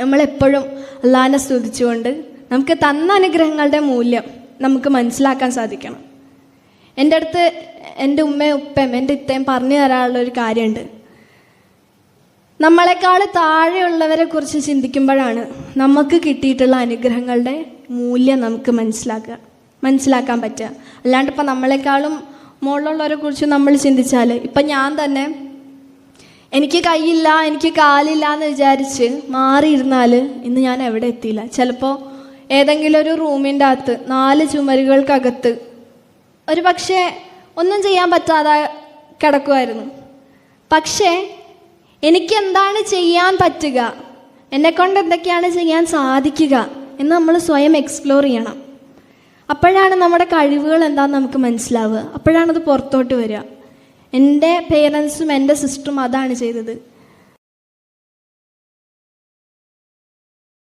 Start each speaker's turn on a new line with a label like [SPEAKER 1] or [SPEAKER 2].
[SPEAKER 1] നമ്മളെപ്പോഴും അള്ളാഹിനെ സ്തുതിച്ചുകൊണ്ട് നമുക്ക് തന്ന അനുഗ്രഹങ്ങളുടെ മൂല്യം നമുക്ക് മനസ്സിലാക്കാൻ സാധിക്കണം. എൻ്റെ അടുത്ത് എൻ്റെ ഉമ്മയും ഉപ്പയും എൻ്റെ ഇത്തയും പറഞ്ഞു തരാനുള്ളൊരു കാര്യമുണ്ട്. നമ്മളെക്കാൾ താഴെയുള്ളവരെ കുറിച്ച് ചിന്തിക്കുമ്പോഴാണ് നമുക്ക് കിട്ടിയിട്ടുള്ള അനുഗ്രഹങ്ങളുടെ മൂല്യം നമുക്ക് മനസ്സിലാക്കാൻ പറ്റുക. അല്ലാണ്ട് ഇപ്പം നമ്മളെക്കാളും മുകളിലുള്ളവരെ കുറിച്ച് നമ്മൾ ചിന്തിച്ചാൽ, ഇപ്പം ഞാൻ തന്നെ എനിക്ക് കൈയില്ല, എനിക്ക് കാലില്ല എന്ന് വിചാരിച്ച് മാറിയിരുന്നാൽ ഇന്ന് ഞാൻ എവിടെ എത്തിയില്ല. ചിലപ്പോൾ ഏതെങ്കിലും ഒരു റൂമിൻ്റെ അകത്ത് 4 ചുമരുകൾക്കകത്ത് ഒരു പക്ഷേ ഒന്നും ചെയ്യാൻ പറ്റാതെ കിടക്കുമായിരുന്നു. പക്ഷേ എനിക്കെന്താണ് ചെയ്യാൻ പറ്റുക, എന്നെക്കൊണ്ട് എന്തൊക്കെയാണ് ചെയ്യാൻ സാധിക്കുക എന്ന് നമ്മൾ സ്വയം എക്സ്പ്ലോർ ചെയ്യണം. അപ്പോഴാണ് നമ്മുടെ കഴിവുകൾ എന്താണെന്ന് നമുക്ക് മനസ്സിലാവുക. അപ്പോഴാണത് പുറത്തോട്ട് വരിക. എൻ്റെ പേരൻസും എൻ്റെ സിസ്റ്ററും അതാണ് ചെയ്തത്.